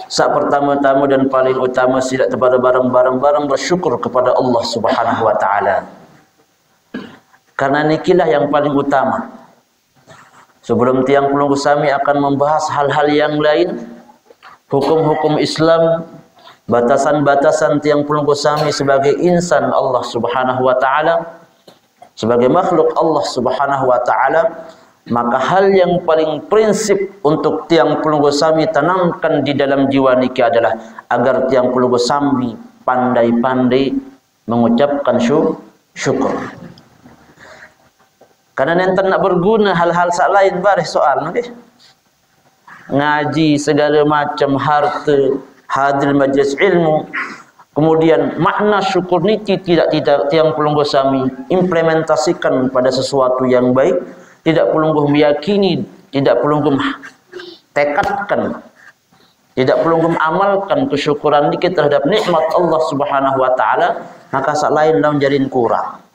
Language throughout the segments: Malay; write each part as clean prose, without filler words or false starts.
Sak pertama-tama dan paling utama sila kepada barang-barang bersyukur kepada Allah Subhanahu wa taala. Karena nikilah yang paling utama. Sebelum tiang pelunggu sami akan membahas hal-hal yang lain, hukum-hukum Islam, batasan-batasan tiang pelunggu sami sebagai insan Allah Subhanahu wa taala, sebagai makhluk Allah Subhanahu wa taala, maka hal yang paling prinsip untuk tiang pelunggu sami tanamkan di dalam jiwa niki adalah agar tiang pelunggu sami pandai-pandai mengucapkan syukur. Karena nanti nak berguna hal-hal sak lain baris soal nanti. Ngaji segala macam, harta, hadir majlis ilmu. Kemudian makna syukur niki tidak tiang pelunggu sami implementasikan pada sesuatu yang baik, tidak pelunggu meyakini, tidak pelunggu tekadkan, tidak pelunggu amalkan kesyukuran niki terhadap nikmat Allah Subhanahu wa taala, maka sak lain lawan jadin kurang.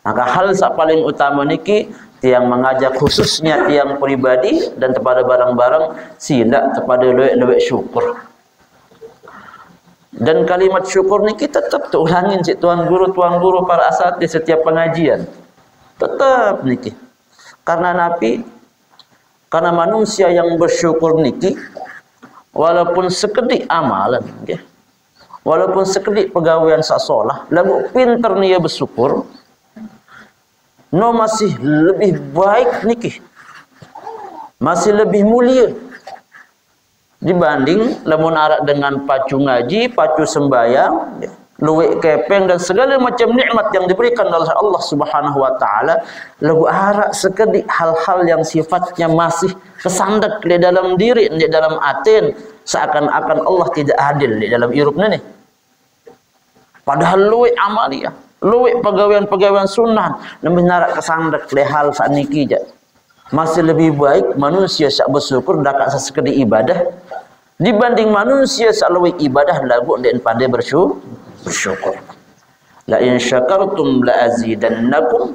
Maka hal sak paling utama niki tiang mengajak khususnya tiang pribadi dan kepada barang-barang sila kepada lewek-lewek syukur. Dan kalimat syukur niki tetap terulangin si tuan guru para asat di setiap pengajian. Tetap niki. Karena manusia yang bersyukur niki walaupun sekedik amalan, okay? Walaupun sekedik pegawaian sak solah, lagu pinter nia bersyukur, no masih lebih baik niki, masih lebih mulia dibanding lamun arak dengan pacu ngaji, pacu sembahyang, luwek kepeng dan segala macam nikmat yang diberikan oleh Allah Subhanahu wa taala, lagu arak sekedik hal-hal yang sifatnya masih kesandak di dalam diri, di dalam atin, seakan-akan Allah tidak adil di dalam hirupna ni. Padahal luwek amalia, luwek pegawaian-pegawaian sunnah lebih narak kesandak di hal sak niki je. Masih lebih baik manusia sak bersyukur dakat sekedik ibadah dibanding manusia sak luwek ibadah lagu dan pandai bersyukur. La in syakartum la azidannakum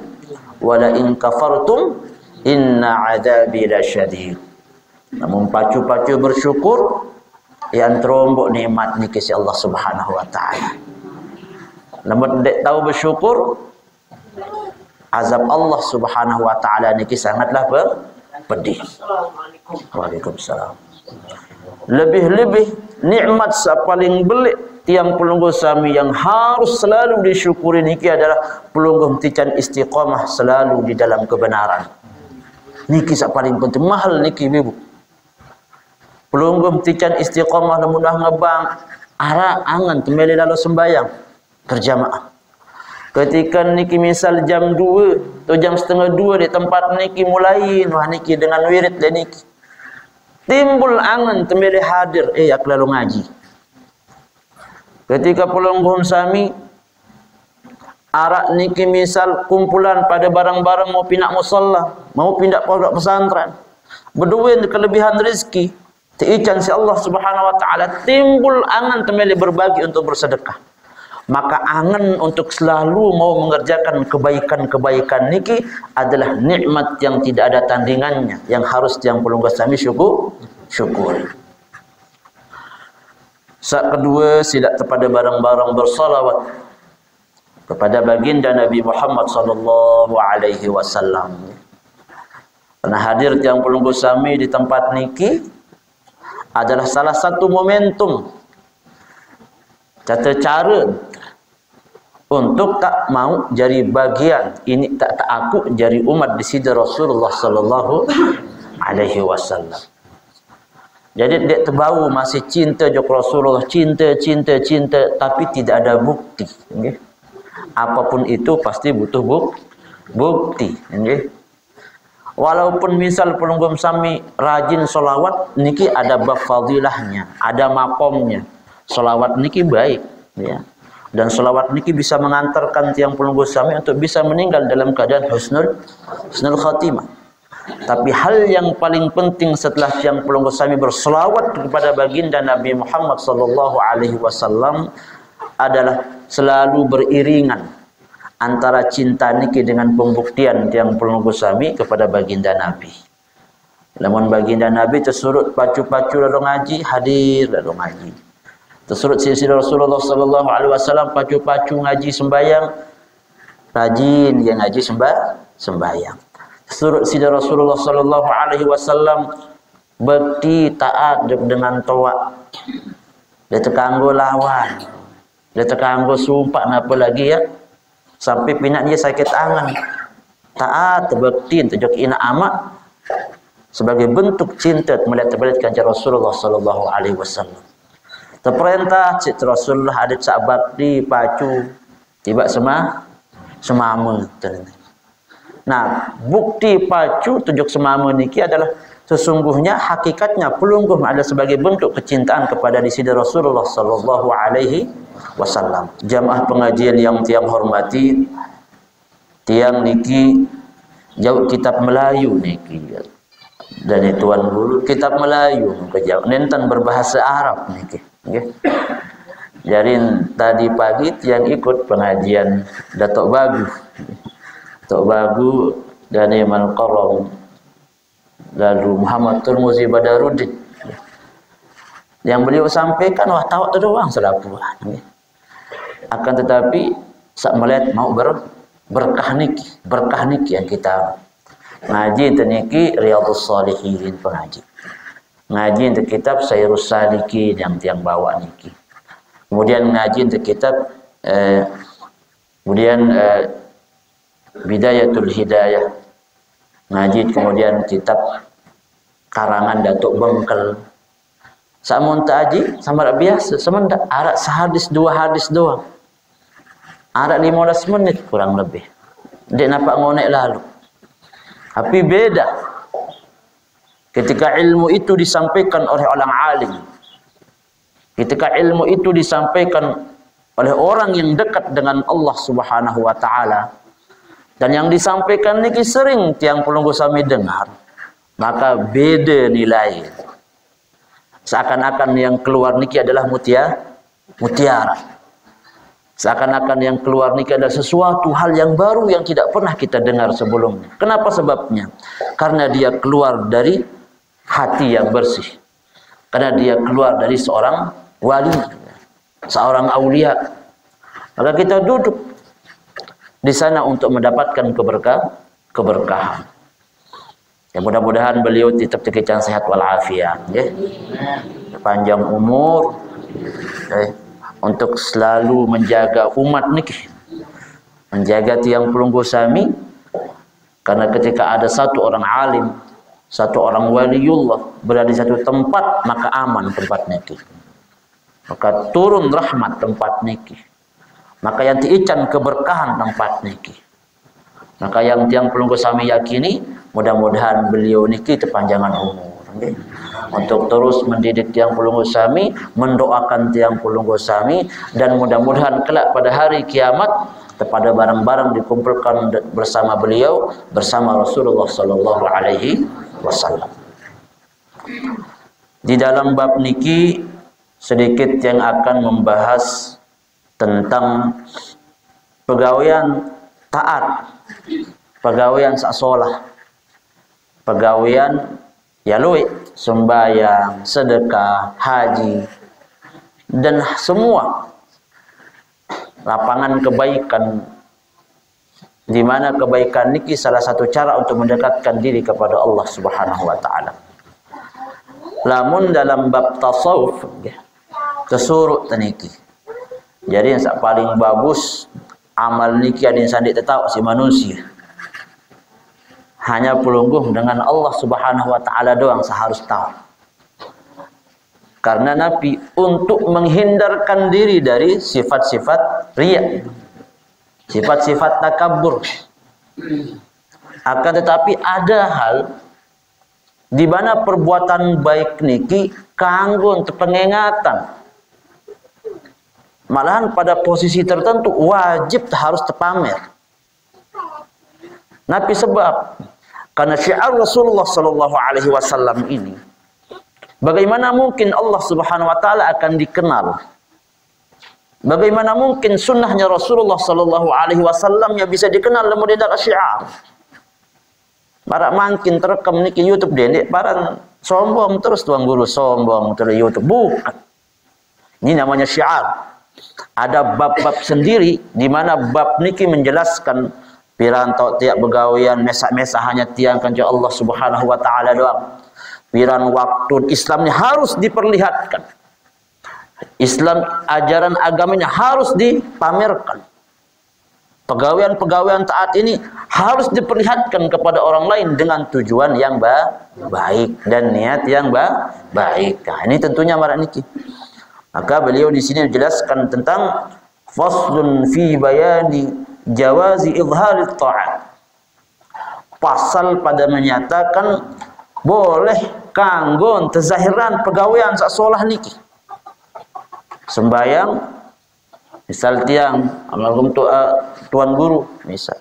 wa la in kafartum inna adabi lasyadid. Namun pacu-pacu bersyukur yang terombok nikmat niki si Allah Subhanahu wa taala. Namun dek tahu bersyukur, azab Allah Subhanahu wa taala niki sangatlah pedih. Waalaikumsalam. Lebih-lebih nikmat paling belik tiang pelunggu sami yang harus selalu disyukuri niki adalah pelunggu tican istiqamah selalu di dalam kebenaran. Niki sak paling penting, mahal niki ibu. Pelunggu tican istiqamah namun dah ngebang ara angan temeli lalu sembayang berjamaah. Ketika niki misal jam 2 atau jam setengah 2 di tempat niki mulai wah niki dengan wirid dan niki timbul angan temeli hadir aku lalu ngaji. Ketika pelungguh sami arak niki misal kumpulan pada barang-barang mau pindah musalla, mau pindah pondok pesantren, berdua kelebihan rezeki teican si Allah Subhanahu wa taala, timbul angan temeli berbagi untuk bersedekah. Maka angan untuk selalu mau mengerjakan kebaikan-kebaikan niki adalah nikmat yang tidak ada tandingannya, yang harus yang pelungguh sami syukur. Saat kedua, sila kepada barang-barang bersalawat kepada baginda Nabi Muhammad sallallahu alaihi wasallam. Karena hadir yang pelungguh sami di tempat niki adalah salah satu momentum tata cara untuk tak mau jadi bagian ini tak aku jadi umat di sisi Rasulullah sallallahu alaihi wasallam. Jadi dia terbau masih cinta jok Rasulullah, cinta tapi tidak ada bukti, okay? Apapun itu pasti butuh bukti, okay? Walaupun misal pelungguh sami rajin solawat niki ada bab fadilahnya, ada makomnya. Solawat niki baik, ya. Dan solawat niki bisa mengantarkan tiang pelungguh sami untuk bisa meninggal dalam keadaan husnul khatimah. Tapi hal yang paling penting setelah tiang pelungguh sami bersolawat kepada baginda Nabi Muhammad sallallahu alaihi wasallam adalah selalu beriringan antara cinta niki dengan pembuktian tiang pelungguh sami kepada baginda Nabi. Lamun baginda Nabi tersurut pacu-pacu lalu ngaji, hadir lalu ngaji. Tersurut sisi Rasulullah sallallahu alaihi wasallam pacu-pacu ngaji sembahyang, rajin dia ngaji sembahyang. Tersurut sisi Rasulullah sallallahu alaihi wasallam bekti taat dengan toa. Dia terkanggo lawan. Dia terkanggo sumpah napa lagi ya? Sampai pinak dia sakit angan. Taat bekti untuk ina amak sebagai bentuk cinta melihat kanjeng Rasulullah sallallahu alaihi wasallam. Terperintah cik Rasulullah ada cak bakti pacu tiba semama. Nah, bukti pacu tunjuk semama niki adalah sesungguhnya hakikatnya pelungguh ada sebagai bentuk kecintaan kepada diri Rasulullah sallallahu alaihi wasallam. Jamaah pengajian yang tiang hormati, tiang niki jauh kitab Melayu niki. Dan tuan guru kitab Melayu kejauh nenten berbahasa Arab niki. Okay. Jadi tadi pagi tiang ikut pengajian Datuk Bagu. Datuk Bagu dan Iman Qarom lalu Muhammad Turmuzi Badaruddin. Yang beliau sampaikan wah tawak tu doang selapuan. Akan tetapi sak melihat mau berkah niki yang kita ngaji teniki Riyadhus Shalihin pengaji. Ngaji untuk kitab Sayrus Salikin yang tiang bawa niki. Kemudian ngaji untuk kitab Bidayatul Hidayah. Ngaji kemudian kitab karangan Datuk Bengkel. Samun taji sama biasa, semendak arak sehadis dua hadis doang. Arak 15 menit kurang lebih. Dia nampak ngonek lalu. Tapi beda ketika ilmu itu disampaikan oleh orang alim. Ketika ilmu itu disampaikan oleh orang yang dekat dengan Allah Subhanahu wa taala dan yang disampaikan niki sering tiang pelunggu sami dengar, maka beda nilai. Seakan-akan yang keluar niki adalah mutiara. Seakan-akan yang keluar niki adalah sesuatu hal yang baru yang tidak pernah kita dengar sebelumnya. Kenapa sebabnya? Karena dia keluar dari hati yang bersih. Karena dia keluar dari seorang wali, seorang aulia. Maka kita duduk di sana untuk mendapatkan keberkahan. Ya, mudah-mudahan beliau tetap dikecang sehat walafiat, ya. Panjang umur, untuk selalu menjaga umat niki, menjaga tiang pelunggu sami. Karena ketika ada satu orang alim, satu orang waliullah berada di satu tempat, maka aman tempat niki. Maka turun rahmat tempat niki. Maka yang diican keberkahan tempat niki. Maka yang tiang pelunggu sami yakini, mudah-mudahan beliau niki terpanjangan umur. Okay? Untuk terus mendidik tiang pelunggu sami, mendoakan tiang pelunggu sami, dan mudah-mudahan kelak pada hari kiamat kepada barang-barang dikumpulkan bersama beliau, bersama Rasulullah sallallahu alaihi wasallam. Di dalam bab niki sedikit yang akan membahas tentang pegawaian taat, pegawaian saksolah, pegawaian yalui, sembahyang, sedekah, haji, dan semua lapangan kebaikan, di mana kebaikan niki salah satu cara untuk mendekatkan diri kepada Allah Subhanahu wa taala. Lamun dalam bab tasawuf tersurut niki. Jadi yang paling bagus amal niki ada yang sandik tetap si manusia. Hanya pelungguh dengan Allah Subhanahu wa taala doang seharus tahu. Karena Nabi untuk menghindarkan diri dari sifat-sifat riya, sifat-sifat takabur. Akan tetapi ada hal di mana perbuatan baik niki kanggo untuk pengingatan. Malahan pada posisi tertentu wajib harus terpamer. Nabi sebab karena syiar Rasulullah sallallahu alaihi wasallam ini, bagaimana mungkin Allah Subhanahu wa taala akan dikenal? Bagaimana mungkin sunnahnya Rasulullah sallallahu alaihi wasallam yang bisa dikenal lemudidak syiar? Barak makin terekam niki YouTube dendek barang sombong terus tuan guru sombong terus YouTube. Bukan. Ini namanya syiar. Ada bab-bab sendiri di mana bab niki menjelaskan piranto tiap begawian mesak-mesak hanya tiangkan ke Allah Subhanahu wa taala doang. Piran waktu Islam ini harus diperlihatkan. Islam ajaran agamanya harus dipamerkan. Pegawaian-pegawaian taat ini harus diperlihatkan kepada orang lain dengan tujuan yang baik dan niat yang baik. Nah, ini tentunya marak niki. Maka beliau di sini menjelaskan tentang faslun fi bayani jawazi izhari ta'at. Pasal pada menyatakan boleh kanggo tezahiran pegawaian sak solah niki. Sembayang misal tiang almarhum tuan guru misal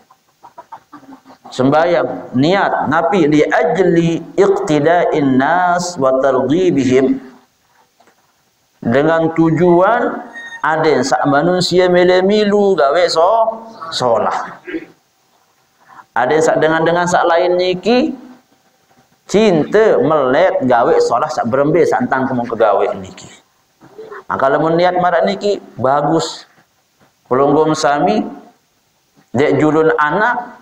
sembayang niat napi li ajli iqtida'in nas wa targhibihim dengan tujuan aden sak manusia melemilu gawe solah aden sak dengan sak lain niki cinta melet gawe solah sak berembe santang kemung kegawe niki. Maka lamun niat marak niki bagus. Pelunggum sami dek julun anak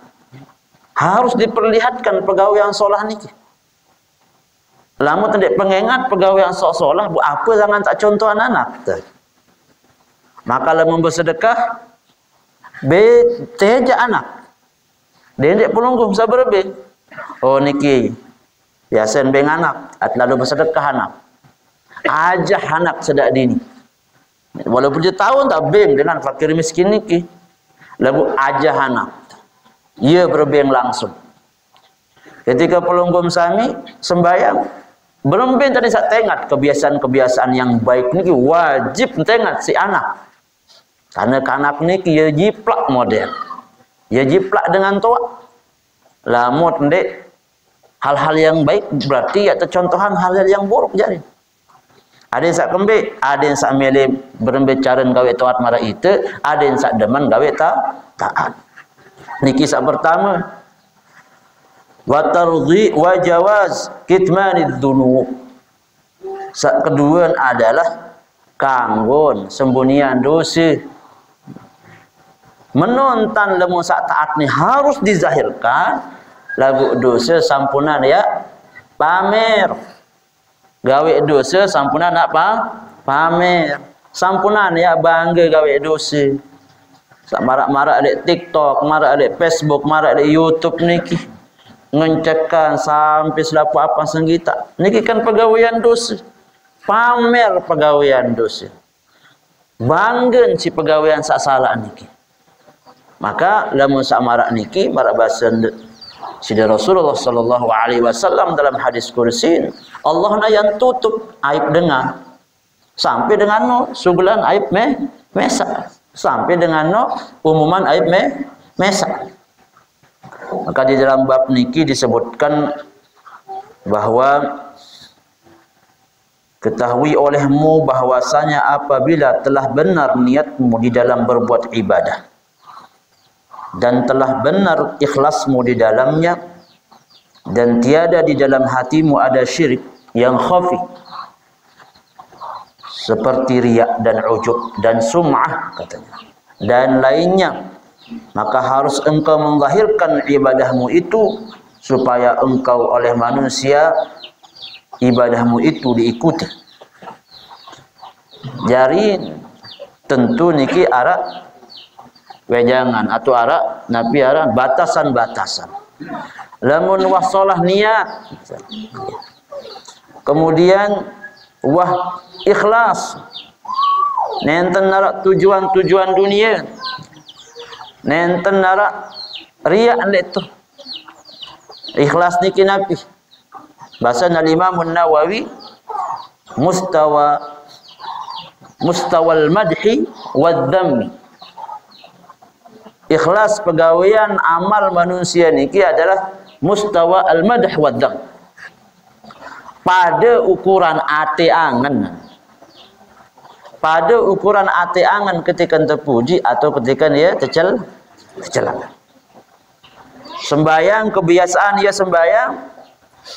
harus diperlihatkan pegawai yang solah niki. Lamun dek pengengat pegawai yang solah bu apa jangan tak contoh anak. Maka lamun bersedekah teja anak. Dek pelunggum saberbe. Oh niki biasa beng anak lalu bersedekah anak. Ajah anak sedak dini. Walaupun dia tahu tak beng dengan fakir miskin niki. Lagu ajah anak. Ia berbeng langsung. Ketika pelunggum sami sembayang, belum ben tadi sak tengat kebiasaan-kebiasaan yang baik niki wajib tengat si anak. Karena anak niki ia jiplak model. Ia jiplak dengan tua. Lamut ndek hal-hal yang baik berarti atau contohan hal-hal yang buruk jadi. Ada yang sak kembik, ada yang sak milih berembecaran gawe taat marah itu, ada yang sak deman gawe taat. Niki sak pertama. Wa tardhi wa jawaz kitmanid dzunub. Sak kedua adalah kanggon sembunyian dosa. Menonton lemu sak taat ni harus dizahirkan, lagu dosa sampunan ya pamer. Gawe dosa sampunan apa? Pamer. Sampunan ya bangga gawe dosa. Sak marak-marak dek TikTok, marak dek Facebook, marak dek YouTube niki. Ngencekan sampai selapu apa senggita. Niki kan pegawaian dosa. Pamer pegawaian dosa. Banggen si pegawaian sak salah niki. Maka lamun sak marak niki, marak bahasa Sida Rasulullah sallallahu alaihi wasallam dalam hadis kursi, Allah na yang tutup aib dengar sampai dengan no sugulan aib mesak sampai dengan no umuman aib mesak. Maka di dalam bab niki disebutkan bahwa ketahui olehmu bahwasanya apabila telah benar niatmu di dalam berbuat ibadah dan telah benar ikhlasmu di dalamnya dan tiada di dalam hatimu ada syirik yang khafi seperti riya dan ujub dan sum'ah katanya dan lainnya, maka harus engkau menggahirkan ibadahmu itu supaya engkau oleh manusia ibadahmu itu diikuti. Jadi tentu niki arak wejangan atau arak nabi arak batasan-batasan. Lamun wasolah niat. Kemudian wah ikhlas. Nenten narak tujuan-tujuan dunia. Nenten narak riya andek tu. Ikhlas niki nabi. Bahasa Imam An-Nawawi mustawal madhi wad dhammi. Ikhlas pegawaian amal manusia niki adalah mustawa al-madh wa dzam. Pada ukuran ate angan. Pada ukuran ate angan ketika terpuji atau ketika dia tercela. sembayang kebiasaan dia sembayang,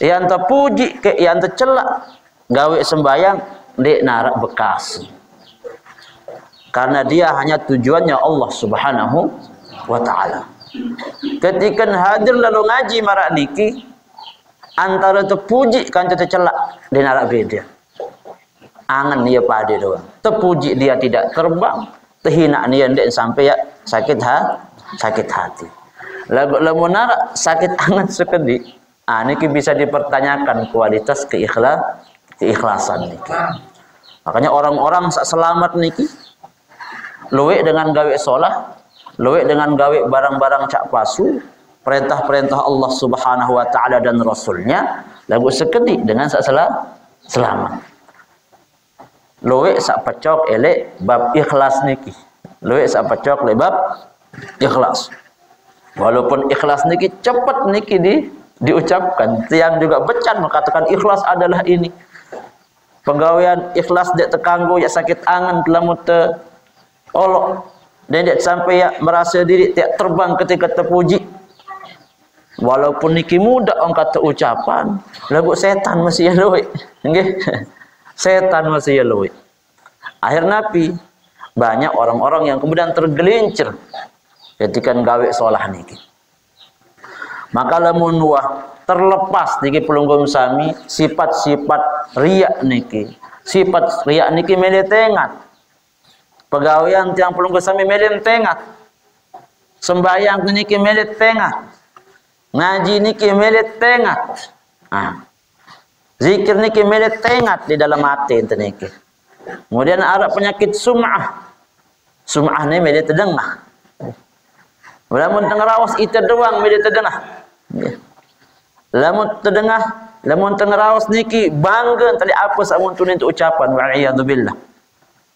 yang terpuji ke yang tercelak gawe sembayang di narak bekas. Karena dia hanya tujuannya Allah Subhanahu wa taala. Ketika hadir lalu ngaji marak niki, antara terpuji kan tercelak di narak beda. Angan dia pada doang. Terpuji dia tidak terbang, terhina dia ndek sampai ya sakit hati. Lagu narak sakit angan sekedi. Niki bisa dipertanyakan kualitas keikhlasan niki. Makanya orang-orang sak selamat niki luwek dengan gawe sholah, luwek dengan gawe barang-barang cak pasu, perintah-perintah Allah Subhanahu wa taala dan Rasulnya, lagu sekedi dengan sak selamat. Luwek sak pecok elek bab ikhlas niki. Luwek sak pecok le bab ikhlas. Walaupun ikhlas niki cepat niki diucapkan, tiang juga becan mengatakan ikhlas adalah ini. Pegawaian ikhlas dek tekanggo ya sakit angan telah mute olok dan dek sampai ya merasa diri tiak terbang ketika terpuji. Walaupun niki muda orang kata ucapan, lagu setan masih ya luwek. Nggih. Setan masih ya luwek. Akhir napi banyak orang-orang yang kemudian tergelincir ketika gawe sholah niki. Maka lamun wah terlepas niki pelunggum sami sifat-sifat riak niki. Sifat riak niki mele tengat. Pegawaian tiang pelunggum sami mele tengat. Sembayang niki mele tengat. Ngaji niki mele tengat. Zikir niki mele tengat di dalam hati ente niki. Kemudian ada penyakit sum'ah. Sum'ah ni mele terdengah. Lamun tengerawas itu doang mele terdengah. Lamun tengerawas niki bangga tali apa samun tunin tu ucapan wa'iyadzubillah.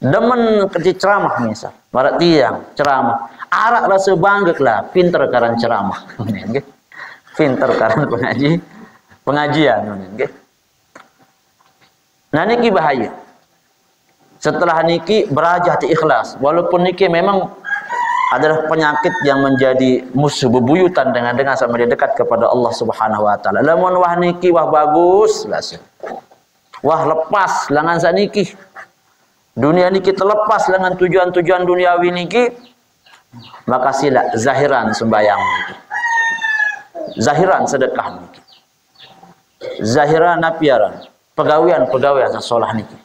Demen kerja ceramah misal, barat tiang ceramah. Arak rasa bangga lah, pinter karan ceramah. Pinter karan pengajian. Nah niki bahaya. Setelah niki berajah ti ikhlas, walaupun niki memang adalah penyakit yang menjadi musuh bebuyutan dengan sama dia dekat kepada Allah Subhanahu wa taala. Lamun wah niki wah bagus, wah lepas langan saniki. Dunia niki terlepas dengan tujuan-tujuan duniawi niki, maka sila zahiran sembayang niki. Zahiran sedekah niki. Zahiran napiaran, pegawaian sasolah niki.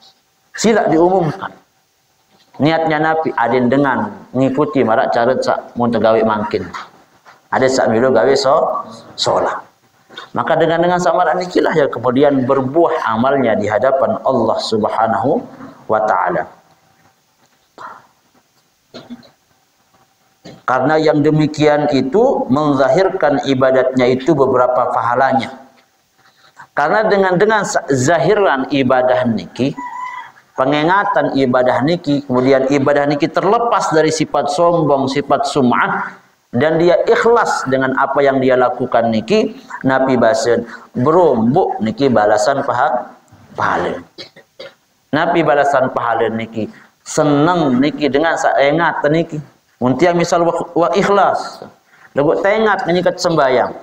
Sila diumumkan. Niatnya Nabi adin dengan ngikuti marak cara sak mun tegawe mangkin. Ada sak milu gawe sholat. Maka dengan samaran nikilah yang kemudian berbuah amalnya di hadapan Allah Subhanahu wa taala. Karena yang demikian itu menzahirkan ibadatnya itu beberapa pahalanya. Karena dengan zahiran ibadah niki, pengingatan ibadah niki, kemudian ibadah niki terlepas dari sifat sombong, sifat sum'ah, dan dia ikhlas dengan apa yang dia lakukan niki, Nabi basen berombok niki balasan pahala. Nabi balasan pahala niki senang niki dengan saengat niki. Muntiang misal wa ikhlas, lagu tengat nyikat sembayang,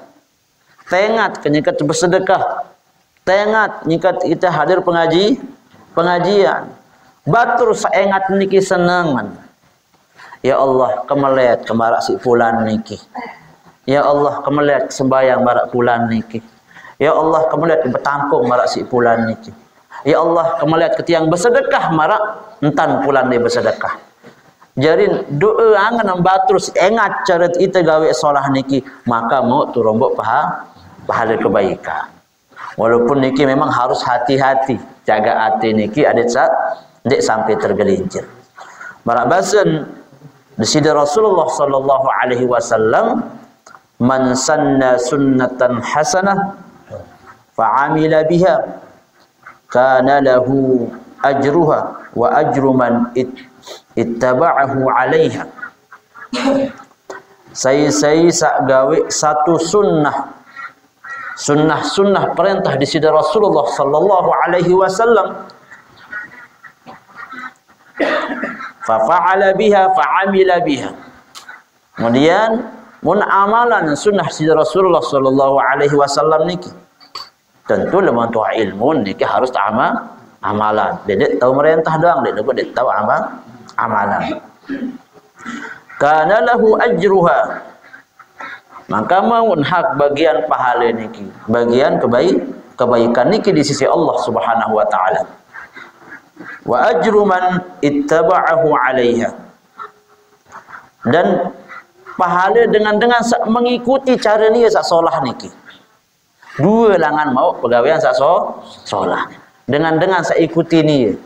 tengat nyikat bersedekah, tengat nyikat kita hadir pengajian, batur saengat niki senangan. Ya Allah kemelet kemarak si fulan niki. Ya Allah kemelet sembayang marak fulan niki. Ya Allah kemelet bertangkung marak si fulan niki. Ya Allah kemelet ketiang bersedekah marak entan fulan dia bersedekah. Jarin doa angan batur saengat cara kita gawe solah niki, maka mau turombok pahala kebaikan. Walaupun niki memang harus hati-hati, jaga hati niki ada saat dek sampai tergelincir. Barak basen di sini Rasulullah sallallahu alaihi wasallam, man sanna sunnatan hasanah fa'amila biha kana lahu ajruha wa ajru man ittaba'ahu 'alaiha. Saya sak gawe satu sunnah perintah di sini Rasulullah sallallahu alaihi wasallam, fa fa'ala biha fa 'amila biha. Kemudian mun amalan sunnah si Rasulullah sallallahu alaihi wasallam niki tentu lemah tu ilmu niki harus amalan. Dia tahu merintah doang, dia tahu amalan. Kana lahu ajruha, maka maun hak bagian pahala niki, bagian kebaikan niki di sisi Allah Subhanahu wa taala. Wa ajru man ittaba'ahu 'alaiha, dan pahala dengan mengikuti cara ni sak solah niki. Dua langan mau pegawaian sak solah. Dengan sak ikuti ni.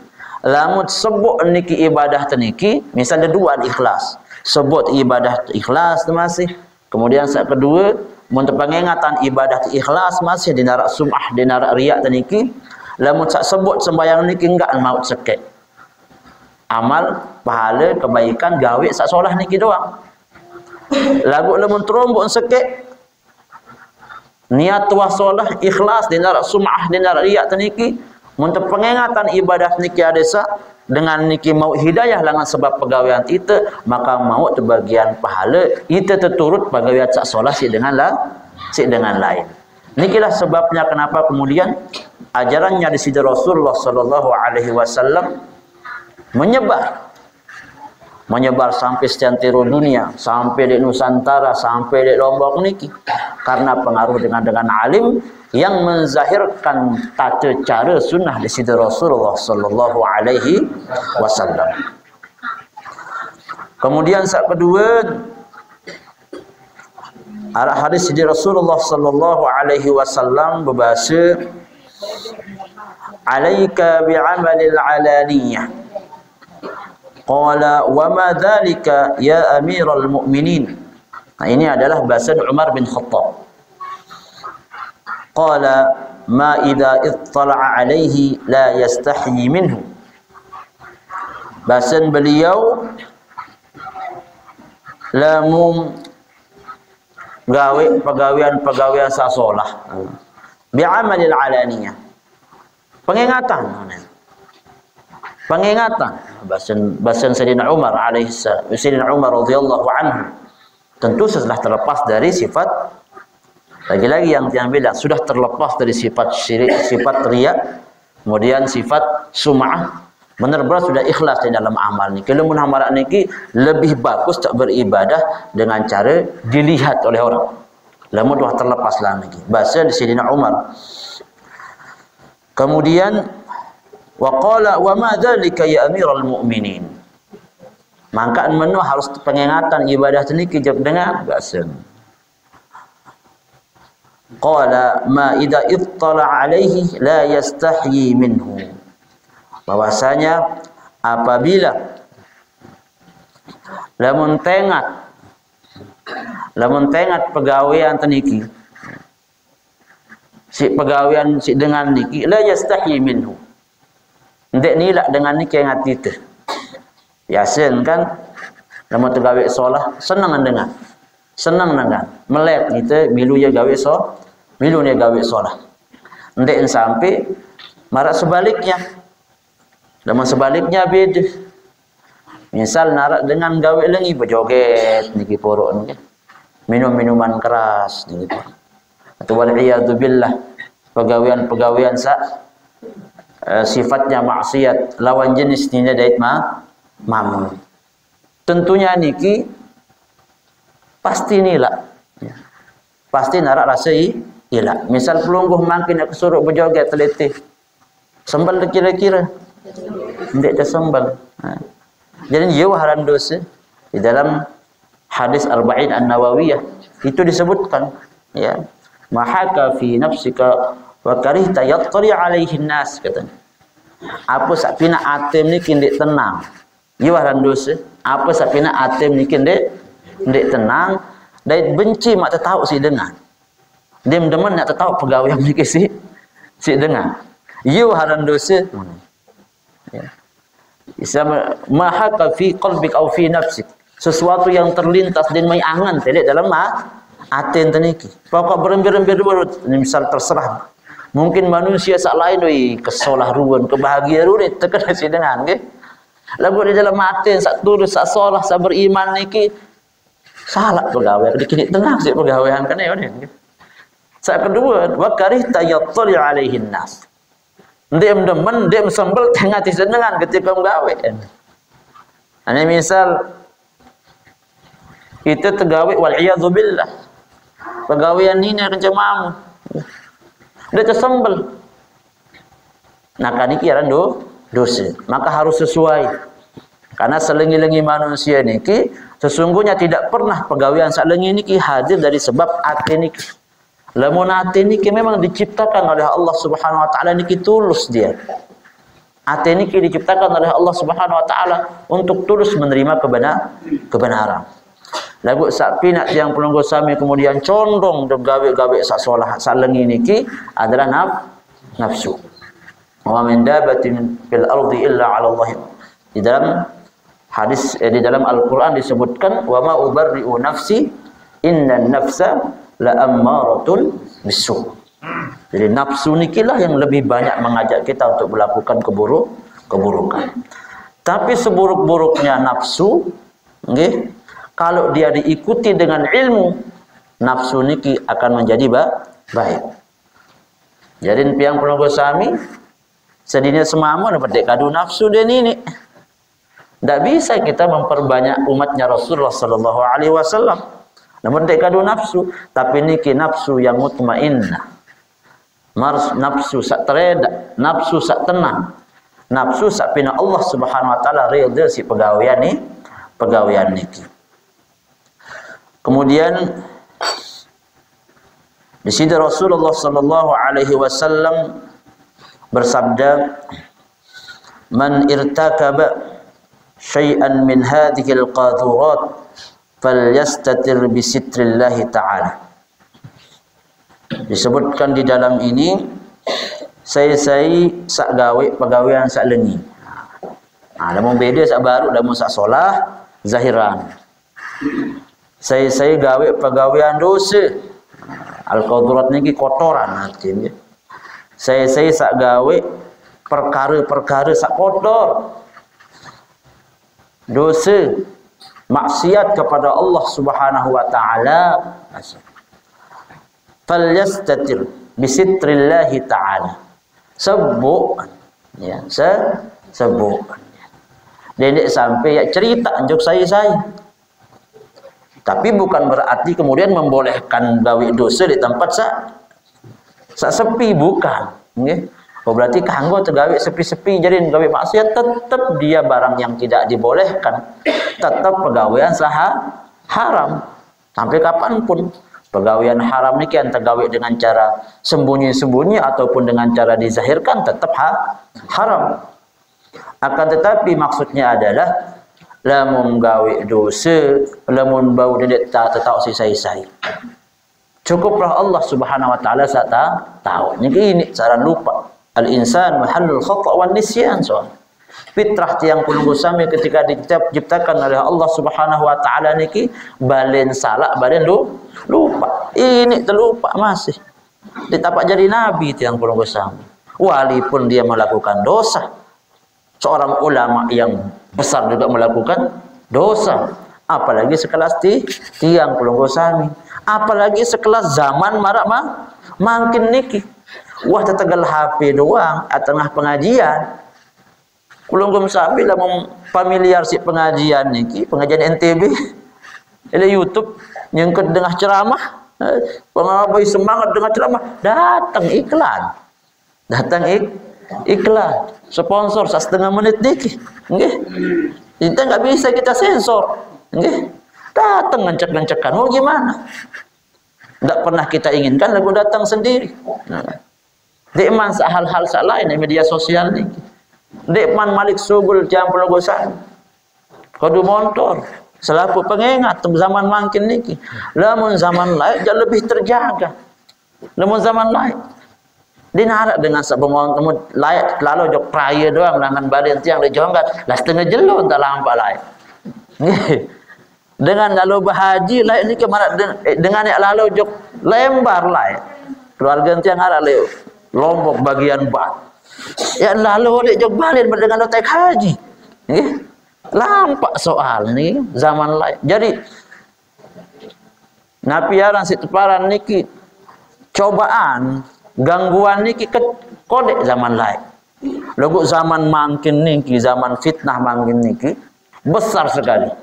Lamun sebut niki ibadah teniki, misalnya dua ikhlas. Sebut ibadah ikhlas tu masih. Kemudian sak kedua, mun pengingatan ibadah ikhlas masih dinarak sum'ah, dinarak riak teniki. Lamun sak sebut sembahyang niki enggak maut sekek. Amal, pahala, kebaikan gawe sak solah niki doang. Lagu lamun terombok sekek niat wasolah ikhlas dinarak sum'ah dinarak riak teniki. Untuk pengingatan ibadah niki adesa dengan niki mau hidayah langan sebab pegawaian itu, maka mau tu bagian pahala itu terturut pegawaian sak solah si dengan lain. Nikilah sebabnya kenapa kemudian ajarannya di sisi Rasulullah sallallahu alaihi wasallam menyebar sampai seantero dunia, sampai di Nusantara, sampai di Lombok niki, karena pengaruh dengan alim yang menzahirkan tata cara sunnah di sisi Rasulullah sallallahu alaihi wasallam. Kemudian saat kedua, hadis di Rasulullah sallallahu alaihi wasallam berbahasa, "Alaika bi'amalil alaniyah." Qala wa ma dzalika ya amiral mu'minin. Nah, ini adalah bahasa Umar bin Khattab. Qala ma idza ittala'a alaihi la yastahyi minhu. Bahasa beliau lamun gawe pegawaian sasolah bi'amalil alaniyah. Pengingatan bahasa Sayyidina Umar Sayyidina Umar radhiyallahu anhu, tentu setelah terlepas dari sifat, lagi-lagi yang bilang sudah terlepas dari sifat syirik, sifat riya, kemudian sifat sum'ah, benar-benar sudah ikhlas di dalam amal ni. Kalau mun hamba niki lebih bagus tak beribadah dengan cara dilihat oleh orang. Lamun dah terlepas lah niki. Bahasa di Sayyidina Umar. Kemudian wa qala wa ma dzalika ya amiral mu'minin. Maka menu harus pengingatan ibadah niki jawab dengan bahasa. Qala ma idza ittala alaihi la yastahyi minhu. Bahwasanya apabila lamun tengat pegawaian teniki, si pegawaian si dengan niki la yastahyi minhu, ndek nilak dengan niki yang hati tu yasin kan, lamun tu gawe solah senang dengan melek kita milu ya gawe milu dia gawe solah, ndek sampai marak sebaliknya. Lamun sebaliknya beda. Misal narak dengan gawe lengi berjoget niki porok niki. Minum minuman keras niki. Atau wal iyad billah, pegawaian sifatnya maksiat, lawan jenis ni dait mamun. Tentunya niki pasti nilak. Pasti narak rasa ilak. Misal pelungguh makin nak suruh berjoget teliti. Sembal kira-kira tidak tersembal. Jadi dia waharan dosa di dalam hadis Arba'in An-Nawawiyah itu disebutkan, ya, mahaka fi nafsika wa karihta yattali alaihi nas, katanya. Apa sapina atem ni kindik tenang. Dia waharan dosa. Apa sapina atem ni kindik tenang dan benci mak tahu si dengar. Dia demen nak tahu pegawai yang ni si dengar. Dia waharan dosa. Ya. Isama mahaka fi qalbik aw fi nafsik, sesuatu yang terlintas dan mai angan tidak dalam aten teniki. Pokok berembir-embir misal terserah. Mungkin manusia sak lain oi kesolah ruan, kebahagiaan ruan tekan si dengan nggih. Lagu di dalam aten sak tulus sak solah sak beriman niki Salah pegawai, kini tenang sih pegawaian kan ya udah. Saat kedua, wa karihta yattali alaihin nas. Dia demen, dia sembel tengah tisenengan ketika menggawe. Ini misal kita tegawe wal iyadzu billah. Pegawaian ini akan cemamu. Dia tersembel. Nah kan iki aran dosa. Maka harus sesuai. Karena selengi-lengi manusia niki sesungguhnya tidak pernah pegawaian salengi niki hadir dari sebab ati niki. Lamun ati niki memang diciptakan oleh Allah Subhanahu wa taala niki tulus dia. Ati niki diciptakan oleh Allah Subhanahu wa taala untuk tulus menerima kebenaran. Lagu sak pinak yang pelunggu sami kemudian condong gawe-gawe sak solah salengi niki adalah nafsu. Wa min dabatin fil ardi illa 'ala Allah. Di dalam hadis di dalam Al-Qur'an disebutkan wa ma ubarri'u nafsi innan nafsa la ammaratun bisu. Jadi nafsu nikilah yang lebih banyak mengajak kita untuk melakukan keburukan. Tapi seburuk-buruknya nafsu, nggih, kalau dia diikuti dengan ilmu, nafsu niki akan menjadi baik. Jadi piang pelunggu sami sedinya semama dapat kadu nafsu dia ini. Tidak bisa kita memperbanyak umatnya Rasulullah sallallahu alaihi wasallam. Namun tidak kadu nafsu, tapi niki nafsu yang mutmainnah. Nafsu sak tereda, nafsu sak tenang. Nafsu sak pina Allah Subhanahu wa taala ridha si pegawaian niki. Kemudian di sini Rasulullah sallallahu alaihi wasallam bersabda, "Man irtakaba syai'an min hadhihi al-qadhurat falyastatir bi sitrillahi ta'ala." Disebutkan di dalam ini saya sak gawe pegawaian sak lengi. Nah, lamun beda sak baru lamun sak solah zahiran. Saya gawe pegawaian dosa. Al-qadhurat niki kotoran artinya. Saya sak gawe perkara-perkara sak kotor. Dosa maksiat kepada Allah Subhanahu wa taala. Falyastatir bisitrillahi taala. Sebut ya, sebut. Dedek sampai ya cerita anjuk saya. Tapi bukan berarti kemudian membolehkan gawe dosa di tempat sak sepi, bukan, nggih. Oh, berarti kanggo tegawe sepi-sepi jadi gawe maksiat, tetap dia barang yang tidak dibolehkan, tetap pegawaian haram sampai kapanpun. Pegawaian haram ini kan tegawe dengan cara sembunyi-sembunyi ataupun dengan cara dizahirkan tetap haram. Akan tetapi maksudnya adalah lamun gawe dosa, lamun bau dedet tak sisai-sisai. Cukuplah Allah Subhanahu wa taala tahu. Ini cara lupa. Al-insan mahallul khata' wan nisyan. Fitrah tiang penunggu sami ketika diciptakan oleh Allah Subhanahu wa taala niki balen salah, balen lupa. Ini terlupa masih. Ditapak jadi nabi tiang penunggu sami. Walaupun dia melakukan dosa. Seorang ulama yang besar juga melakukan dosa. Apalagi sekelas tiang penunggu sami. Apalagi sekelas zaman marak makin niki. Wah tetegal HP doang tengah pengajian. Kulunggum sami lah familiar si pengajian niki, pengajian NTB. Ele YouTube yang kedengah ceramah, pengabai semangat dengan ceramah, datang iklan. Iklan. Sponsor 1/2 menit niki. Nggih. Kita enggak bisa kita sensor. Nggih. Datang ngancak-ngancakan. Mau gimana? Enggak pernah kita inginkan lagu datang sendiri. Dekman hal-hal lain di media sosial ni. Dekman Malik Sugul jam pelogosan. Kodu motor selaku pengingat zaman makin niki. Lamun zaman lain jauh lebih terjaga. Lamun zaman lain dinarak dengan sebelum temu layak lalu jok praya doang dengan badan tiang di jonggat lah setengah jelun tak lampak lain. Dengan lalu bahaji lain ni kemana dengan yang lalu jok lembar lain. Keluarga tiang arah leu Lombok bagian bat. Ya lalu oleh jok balik dengan otak haji. Lampak soal ni zaman lain. Jadi Napi aran si teparan niki cobaan, gangguan niki kodek zaman lain. Lagu zaman makin niki, zaman fitnah makin niki besar sekali.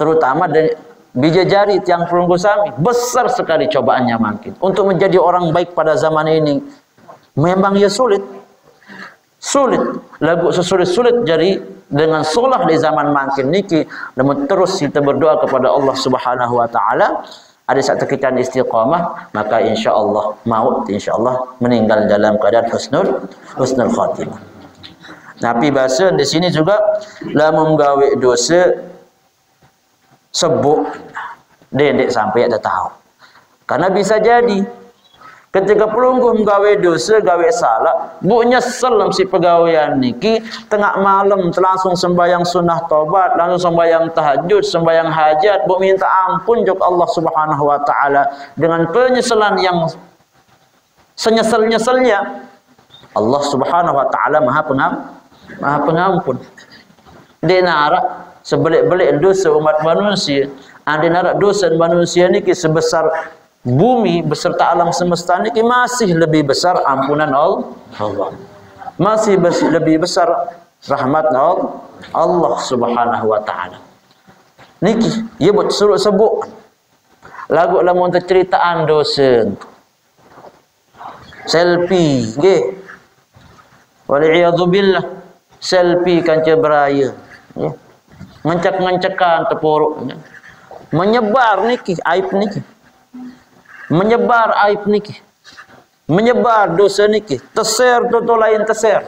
Terutama dari bija jari tiang perunggu sami, besar sekali cobaannya makin. Untuk menjadi orang baik pada zaman ini memang ya sulit. Sulit. Lagu sesulit-sulit jadi dengan solah di zaman makin niki, namun terus kita berdoa kepada Allah Subhanahu wa taala. Ada satu kita istiqamah, maka insyaallah maut insyaallah meninggal dalam keadaan husnul khatimah. Tapi bahasa di sini juga lamun gawe dosa sebut dendek sampai ada tahu. Karena bisa jadi ketika pelungguh gawe dosa, gawe salah, bu nyesel si pegawaian niki, tengah malam langsung sembahyang sunnah taubat, langsung sembahyang tahajud, sembahyang hajat, bu minta ampun jok Allah Subhanahu wa taala dengan penyesalan yang senyesal-nyesalnya. Allah Subhanahu wa taala Maha Pengampun. Dia narak sebelik-belik dosa umat manusia, ada narak dosa manusia niki sebesar bumi beserta alam semesta ini masih lebih besar ampunan Allah. Masih lebih besar rahmat Allah Subhanahu wa taala. Niki ia buat suruh sebut. Lagu lamun ceritaan dosa. Selfie nggih. Wal'iyadu billah. Selfie kanca beraya. Ya. Ngencek-ngencekan tepuruk. Menyebar niki aib niki. Menyebar aib niki, menyebar dosa niki, terser toto lain terser.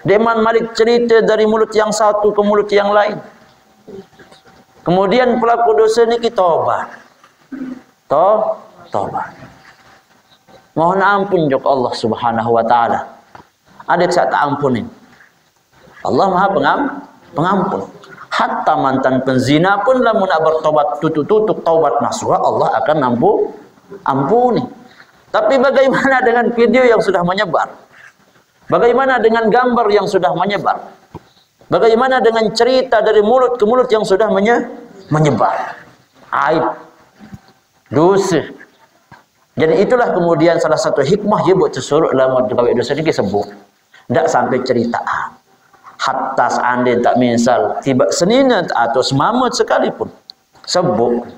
Deman Malik cerita dari mulut yang satu ke mulut yang lain. Kemudian pelaku dosa niki tobat, tobat. Mohon ampun jok Allah Subhanahu wa taala. Ada yang tak ampunin. Allah Maha Pengampun. Hatta mantan penzina pun lamun nak bertobat tutuk taubat nasuha, Allah akan ampuni. Tapi bagaimana dengan video yang sudah menyebar? Bagaimana dengan gambar yang sudah menyebar? Bagaimana dengan cerita dari mulut ke mulut yang sudah menyebar? Aib, dosa. Jadi itulah kemudian salah satu hikmah dia buat sesuruh lama gawe dosa ini sebut. Tidak sampai ceritaan. Hatta seandainya tak misal tiba senina atau semamat sekalipun sebut.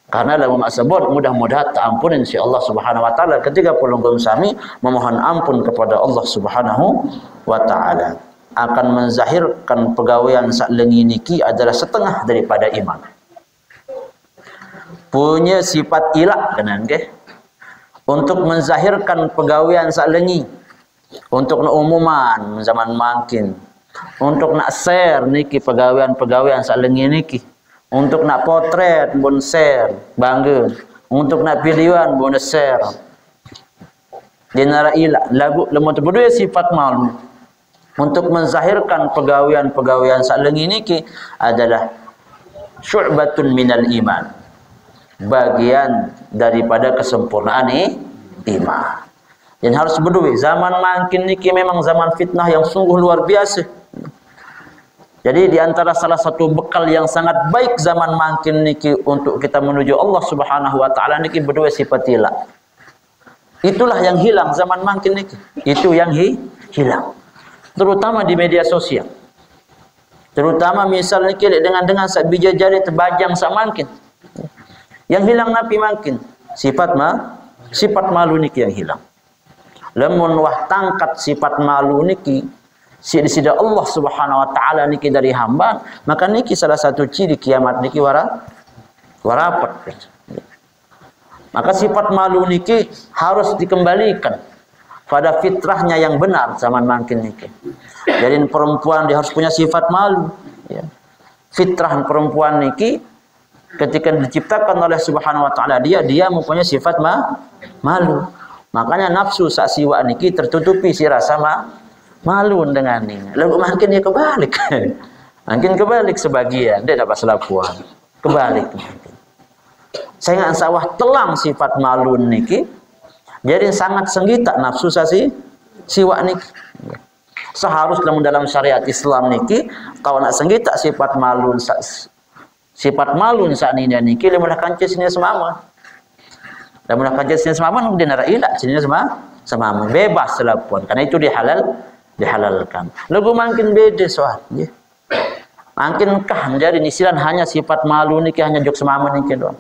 Karena dalam sebut mudah-mudahan ampunin si Allah Subhanahu wa taala ketika pelunggung sami memohon ampun kepada Allah Subhanahu wa taala akan menzahirkan pegawaian sak lengi niki adalah setengah daripada iman. Punya sifat ilak kanan ke? Untuk menzahirkan pegawaian sak lengi, untuk umuman zaman makin, untuk nak share niki pegawaian sak lengi niki. Untuk nak potret pun share, bangga. Untuk nak videoan pun share. Dia nara ilah lagu lemot berdua sifat malu. Untuk menzahirkan pegawaian sak lengi niki adalah syu'batun minal iman. Bagian daripada kesempurnaan iman. Dan harus berdua. Zaman makin niki memang zaman fitnah yang sungguh luar biasa. Jadi di antara salah satu bekal yang sangat baik zaman makin niki untuk kita menuju Allah Subhanahu wa taala niki berdua sifat ilah. Itulah yang hilang zaman makin niki. Itu yang hilang. Terutama di media sosial. Terutama misal niki dengan bija jari terbajang sak makin. Yang hilang napi makin sifat malu niki yang hilang. Lamun wah tangkat sifat malu niki sida Allah Subhanahu wa taala niki dari hamba, maka niki salah satu ciri kiamat niki warapat. Maka sifat malu niki harus dikembalikan pada fitrahnya yang benar zaman makin niki. Jadi perempuan dia harus punya sifat malu. Ya. Fitrah perempuan niki ketika diciptakan oleh Subhanahu wa taala dia mempunyai sifat malu. Makanya nafsu sak siwa niki tertutupi si rasa malu dengan ini. Lalu makin dia kebalik. Makin kebalik sebagian. Dia dapat selapuan. Kebalik. Saya nggak sawah telang sifat malu niki. Jadi sangat senggita nafsu siwa niki. Seharusnya dalam syariat Islam niki, kalau nak senggita sifat malu saat ini niki, lemah kancing sini semama. Dan mula kajian sini semaman kemudian nara ilah sini semaman bebas selapuan. Karena itu dihalalkan. Lagu makin beda soal. Ya. Makinkah menjadi nisiran hanya sifat malu niki hanya jok semaman niki doang.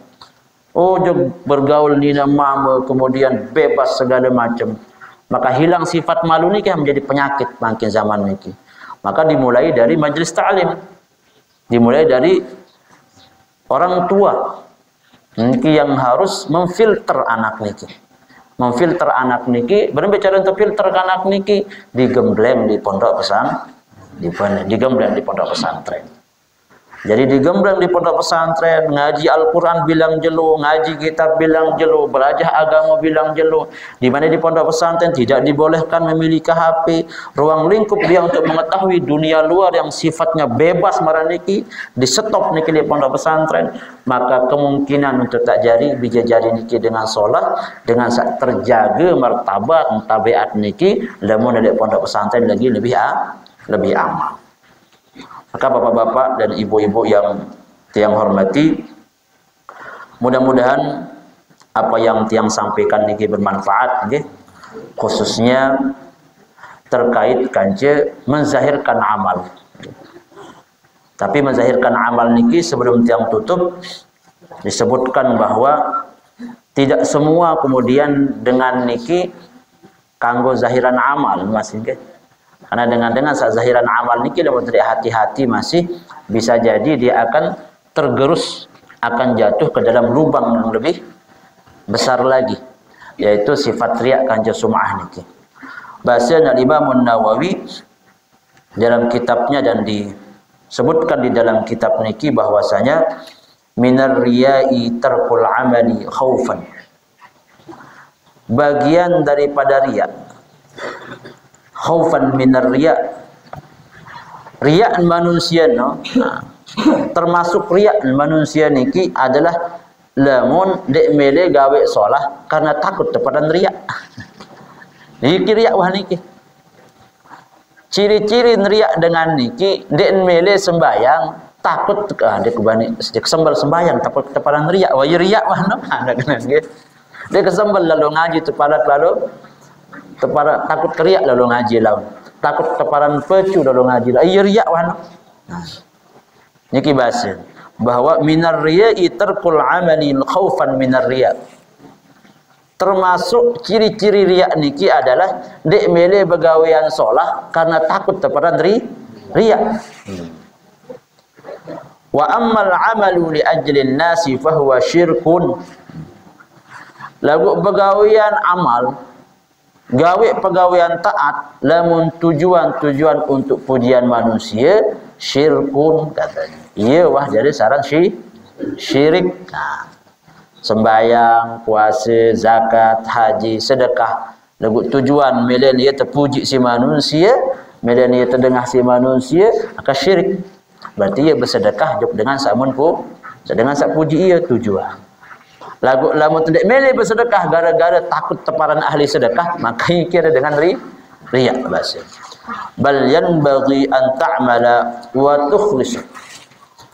Oh jok bergaul nina mama kemudian bebas segala macam. Maka hilang sifat malu niki menjadi penyakit makin zaman niki. Maka dimulai dari majelis ta'lim. Dimulai dari orang tua. Niki yang harus memfilter anak niki. Memfilter anak niki, berbicara untuk filter anak niki digembleng di pondok digembleng di pondok pesantren. Jadi digembleng di pondok pesantren, ngaji Al-Quran bilang jelu, ngaji kitab bilang jelu, belajar agama bilang jelu. Di mana di pondok pesantren tidak dibolehkan memiliki HP, ruang lingkup dia untuk mengetahui dunia luar yang sifatnya bebas maraniki, di stop niki di pondok pesantren. Maka kemungkinan untuk tak jari bija jari niki dengan sholat, dengan terjaga martabat tabiat niki, lamun di pondok pesantren lagi lebih aman. Maka bapak-bapak dan ibu-ibu yang tiang hormati, mudah-mudahan apa yang tiang sampaikan niki bermanfaat nggih, khususnya terkait kance menzahirkan amal. Tapi menzahirkan amal niki sebelum tiang tutup disebutkan bahwa tidak semua kemudian dengan niki kanggo zahiran amal masih nggih. Karena dengan zahiran amal niki dapat hati-hati masih bisa jadi dia akan tergerus, akan jatuh ke dalam lubang yang lebih besar lagi, yaitu sifat riya kanja sum'ah niki. Bahasa Imam Nawawi dalam kitabnya dan disebutkan di dalam kitab niki bahwasanya minar riya'i tarkul amali khaufan. Bagian daripada riya, khaufan minar riya. Riya manusia no. Termasuk riya manusia niki adalah lamun dek mele gawe solah karena takut kepada riya. Niki riya wah niki. Ciri-ciri riya dengan niki dek mele sembayang takut dek bani dek sembel sembayang takut kepada riya. Wah riya wah no. Ada kena nggih. Dek sembel lalu ngaji tepadat lalu kepada takut keriak lalu ngaji lawan, takut keparan pecu lalu ngaji lawan. Iya riak wana. Niki bahasa bahwa minar riya'i tarkul amali khaufan minar riya'. Termasuk ciri-ciri riya' niki adalah dek mele begawean solah karena takut kepada riya'. Wa ammal amalu li ajlin nasi fahuwa syirkun. Lagu begawean amal, gawe pegawaian taat lamun tujuan untuk pujian manusia, syirkun katanya. Iya wah jadi saran syirik. Nah, sembayang, puasa, zakat, haji, sedekah lagu tujuan melen ia terpuji si manusia, melen ia terdengar si manusia, maka syirik. Berarti ia bersedekah dengan samun dengan sak puji ia tujuan. Lagu lamun tidak mele bersedekah gara-gara takut teparan ahli sedekah, maka kira dengan riya bahasa. Bal yanbaghi an ta'mala wa tukhlis.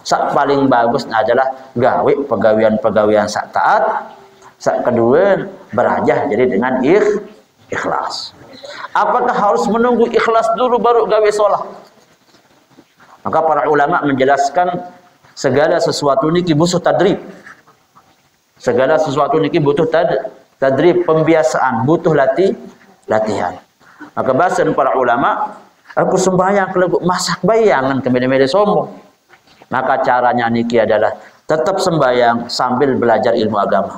Sak paling bagus adalah gawe pegawaian sak taat, sak kedua berajah jadi dengan ikhlas. Apakah harus menunggu ikhlas dulu baru gawe solah? Maka para ulama menjelaskan segala sesuatu niki butuh tadrib. Segala sesuatu niki butuh tadrib, pembiasaan, butuh latihan. Maka bahasa para ulama, aku sembahyang kalau masak bayangan ke media sombong. Maka caranya niki adalah tetap sembahyang sambil belajar ilmu agama.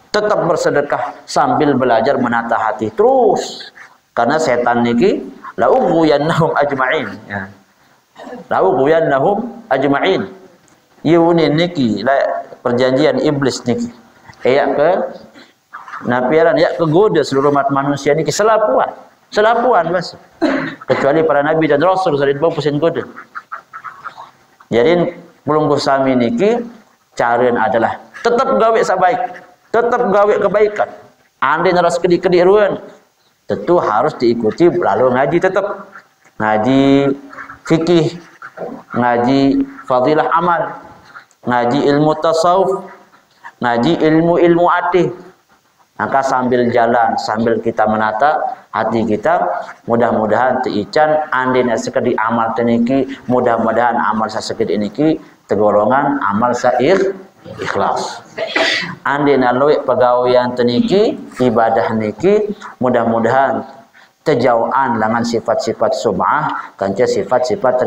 Tetap bersedekah sambil belajar menata hati terus. Karena setan niki la'ughwiyannahum ajma'in. Ya. La'ughwiyannahum ajma'in. Yuni niki perjanjian iblis niki. Ya ke napiaran ya kegoda seluruh umat manusia niki selapuan mas. Kecuali para nabi dan rasul sallallahu alaihi wasallam goda. Jadi pelungguh sami niki carian adalah tetap gawe sabaik, tetap gawe kebaikan. Andai naras kedik-kedik ruan, tentu harus diikuti lalu ngaji tetap. Ngaji fikih, ngaji fadilah amal, ngaji ilmu tasawuf, ngaji ilmu ati. Maka sambil jalan, sambil kita menata hati kita, mudah-mudahan teican andin sekedi amal teniki, mudah-mudahan amal sasekedi niki tegolongan amal sair ikhlas. Andin alui pegawaian teniki, ibadah niki, mudah-mudahan terjauhan dengan sifat-sifat sum'ah, kanca sifat-sifat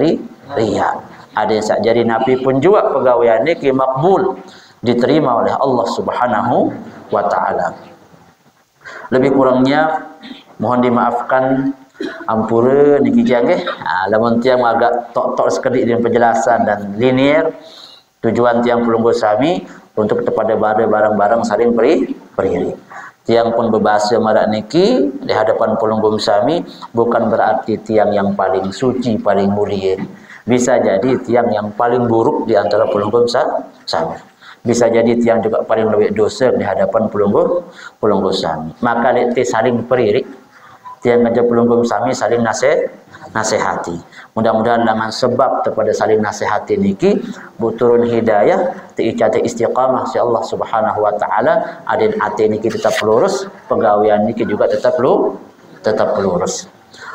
riya. Ada yang sak jadi nabi pun juga pegawaian niki makbul, diterima oleh Allah Subhanahu wa taala. Lebih kurangnya mohon dimaafkan, ampura niki jang nggih. Lamun tiang agak tok-tok sekedik dengan penjelasan dan linear. Tujuan tiang pelunggu sami untuk kepada barang-barang saling periri. Tiang pun berbahasa marak niki di hadapan pelunggu sami bukan berarti tiang yang paling suci, paling mulia. Bisa jadi tiang yang paling buruk di antara pelunggu sami. Bisa jadi tiang juga paling lebih dosa di hadapan pelunggu sami. Maka leti saling peririk, tiang kerja pelunggu sami saling nasihati. Mudah-mudahan dengan sebab kepada saling nasihati niki buturun hidayah, tiicate istiqamah si Allah Subhanahu wa taala, adin ati niki tetap lurus, pegawaian niki juga tetap lurus.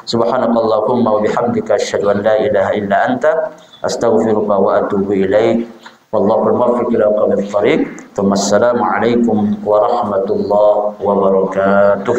Subhanakallahumma wa bihamdika asyhadu an la ilaha illa anta astaghfiruka wa atubu ilaik. Wallahu muwaffiq ila aqwamit thariq. Assalamu alaikum warahmatullahi wabarakatuh.